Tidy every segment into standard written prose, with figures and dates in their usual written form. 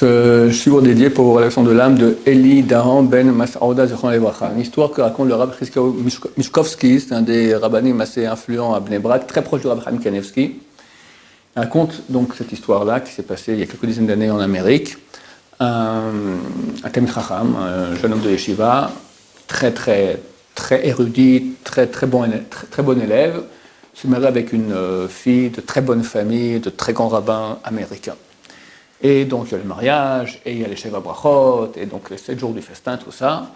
Ce shiur dédié pour la leçon de l'âme de Eli Dahan ben Mas'ouda Zichron Levracha. Une histoire que raconte le Rav Chizkiyahu Mishkovsky, c'est un des rabbanim assez influents à Bnei Brak, très proche du Rav Chaim Kanevsky. Il raconte donc cette histoire-là qui s'est passée il y a quelques dizaines d'années en Amérique. Un Talmid Chacham, un jeune homme de yeshiva, très érudit, très bon élève, se marie avec une fille de très bonne famille, de très grands rabbins américains. Et donc il y a le mariage, et il y a les Sheva Brachot, et donc les 7 jours du festin, tout ça.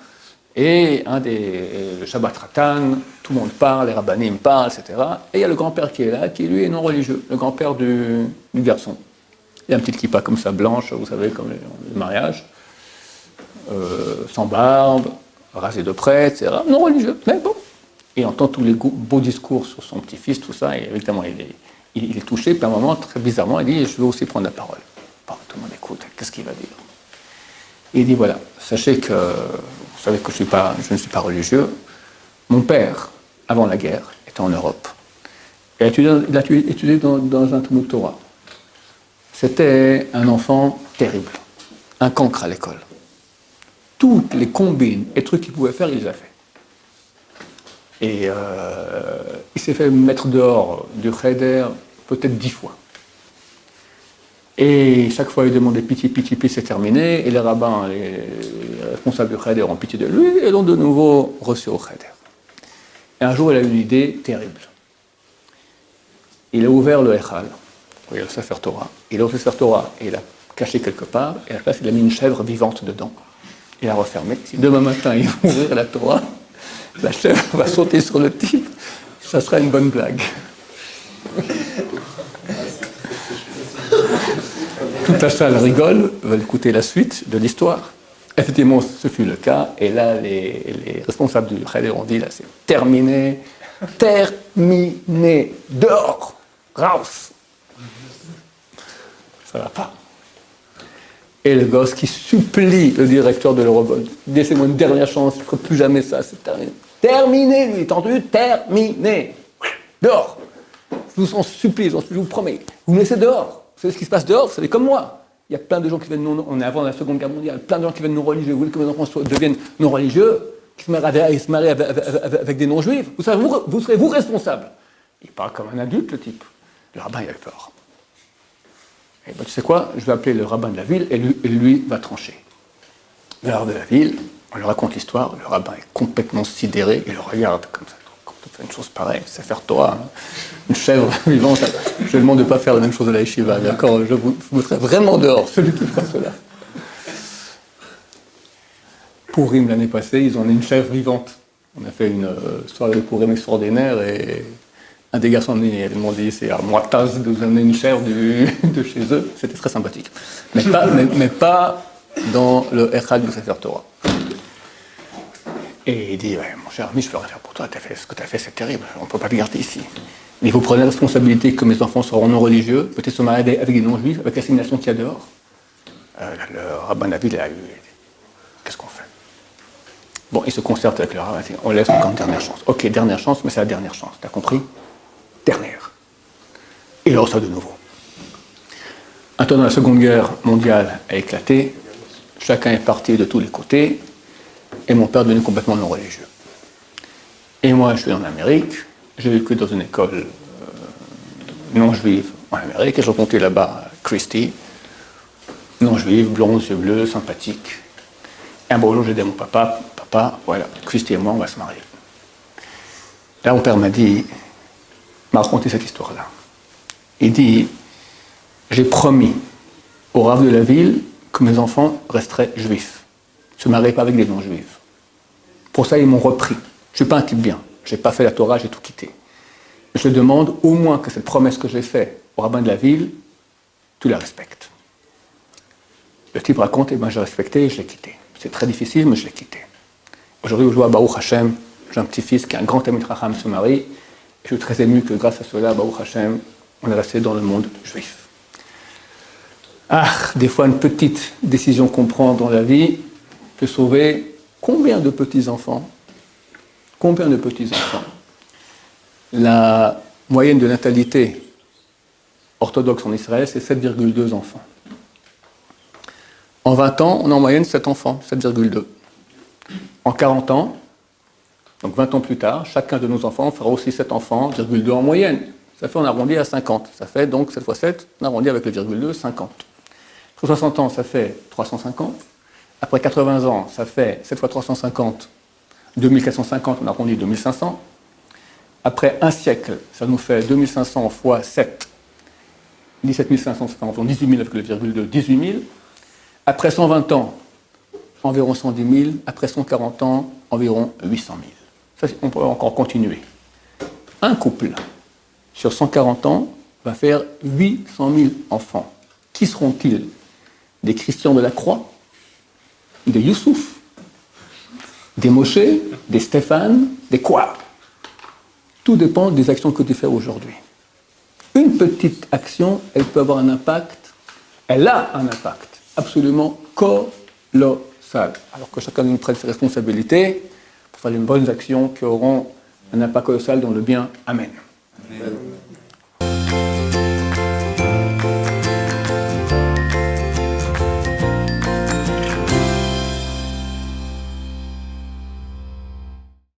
Et le Shabbat Ratan, tout le monde parle, les rabbanim parlent, etc. Et il y a le grand-père qui est là, qui lui est non religieux, le grand-père du garçon. Il y a une petite kippa comme ça, blanche, vous savez, comme le mariage, sans barbe, rasé de près, etc. Non religieux, mais bon. Il entend tous les beaux discours sur son petit-fils, tout ça, et évidemment il est touché, puis à un moment, très bizarrement, il dit « je veux aussi prendre la parole ». Bon, tout le monde écoute, qu'est-ce qu'il va dire? Et il dit voilà, sachez que, vous savez que je ne suis pas religieux. Mon père, avant la guerre, était en Europe. Il a étudié dans un Talmud Torah. C'était un enfant terrible, un cancre à l'école. Toutes les combines et trucs qu'il pouvait faire, il les a fait. Et il s'est fait mettre dehors du cheder peut-être 10 fois. Et chaque fois, il demandait pitié, c'est terminé. Et les rabbins, les responsables du Cheder ont pitié de lui et l'ont de nouveau reçu au Cheder. Et un jour, il a eu une idée terrible. Il a ouvert le Echal, le Sefer Torah. Il a ouvert le Sefer Torah et il l'a caché quelque part. Et à la place, il a mis une chèvre vivante dedans. Il a refermé. Si demain matin, il va ouvrir la Torah, la chèvre va sauter sur le type. Ça sera une bonne blague. Toute la salle rigole, veulent écouter la suite de l'histoire. Effectivement, ce fut le cas, et là, les responsables du Cheder ont dit, là, c'est terminé, dehors, raus. Ça va pas. Et le gosse qui supplie le directeur de l'Eurobond, laissez-moi une dernière chance, je ne ferai plus jamais ça, c'est terminé. Terminé, lui, entendu, terminé. Dehors. Je vous en supplie, je vous promets. Vous me laissez dehors. Vous savez ce qui se passe dehors, vous savez comme moi. Il y a plein de gens qui viennent on est avant la Seconde Guerre mondiale, plein de gens qui viennent non religieux. Vous voulez que mes enfants deviennent non religieux, qui se marient avec des non-juifs. Vous serez vous responsable. Il parle comme un adulte, le type. Le rabbin, il a peur. Et ben, tu sais quoi, je vais appeler le rabbin de la ville et lui va trancher. Le rabbin de la ville, on lui raconte l'histoire, le rabbin est complètement sidéré, il le regarde comme ça. Une chose pareille, c'est faire Torah, hein. Une chèvre vivante. Je lui demande de ne pas faire la même chose à la yeshiva, d'accord? Je vous mettrai vraiment dehors, celui qui fera cela. Purim, l'année passée, ils ont une chèvre vivante. On a fait une soirée de Purim extraordinaire et un des garçons ils m'ont dit c'est à moi tasse de vous amener une chèvre de chez eux. C'était très sympathique. Mais pas dans le Echad du Sefer Torah. Et il dit, ouais, mon cher ami, je peux rien faire pour toi, ce que tu as fait, c'est terrible, on ne peut pas le garder ici. Mais vous prenez la responsabilité que mes enfants seront non religieux, peut-être se marier avec des non-juifs, avec l'assimilation qu'il y a dehors. Le rabbin de la ville a eu, qu'est-ce qu'on fait? Bon, il se concerte avec le rabbin, on laisse encore une dernière chance. Ok, dernière chance, mais c'est la dernière chance, t'as compris? Dernière. Et il le reçoit de nouveau. Un temps dans la Seconde Guerre mondiale a éclaté, chacun est parti de tous les côtés, et mon père est devenu complètement non religieux. Et moi, je suis en Amérique, j'ai vécu dans une école non juive en Amérique, et je rencontrais là-bas Christy, non juive, blonde, yeux bleus, sympathique. Et un beau jour, j'ai dit à mon papa, voilà, Christy et moi, on va se marier. Là, mon père m'a raconté cette histoire-là. Il dit, j'ai promis au rav de la ville que mes enfants resteraient juifs. Je ne me mariais pas avec des non-juifs. Pour ça, ils m'ont repris. Je ne suis pas un type bien. Je n'ai pas fait la Torah, j'ai tout quitté. Je demande au moins que cette promesse que j'ai faite au rabbin de la ville, tu la respectes. Le type raconte, j'ai respecté et je l'ai quitté. C'est très difficile, mais je l'ai quitté. Aujourd'hui, je vois Baruch Hashem, j'ai un petit-fils qui est un grand Talmid Chacham, se marie, et je suis très ému que grâce à cela, Baruch Hashem, on est resté dans le monde juif. Des fois, une petite décision qu'on prend dans la vie peut sauver combien de petits-enfants? La moyenne de natalité orthodoxe en Israël, c'est 7,2 enfants. En 20 ans, on a en moyenne 7 enfants, 7,2. En 40 ans, donc 20 ans plus tard, chacun de nos enfants fera aussi 7 enfants, 0,2 en moyenne. Ça fait, on arrondit à 50. Ça fait donc 7 fois 7, on arrondit avec le 0,2, 50. Après 60 ans, ça fait 350. Après 80 ans, ça fait 7 fois 350, 2450, on arrondit 2500. Après un siècle, ça nous fait 2500 fois 7, 17 500, ça fait environ 18 000 avec le 0,2, 18 000. Après 120 ans, environ 110 000. Après 140 ans, environ 800 000. Ça, on peut encore continuer. Un couple, sur 140 ans, va faire 800 000 enfants. Qui seront-ils? Des Christians de la Croix? Des Youssouf? Des Moshe? Des Stéphane? Des quoi? Tout dépend des actions que tu fais aujourd'hui. Une petite action, elle peut avoir un impact, elle a un impact absolument colossal. Alors que chacun de nous prenne ses responsabilités pour faire les bonnes actions qui auront un impact colossal dans le bien. Amen. Amen.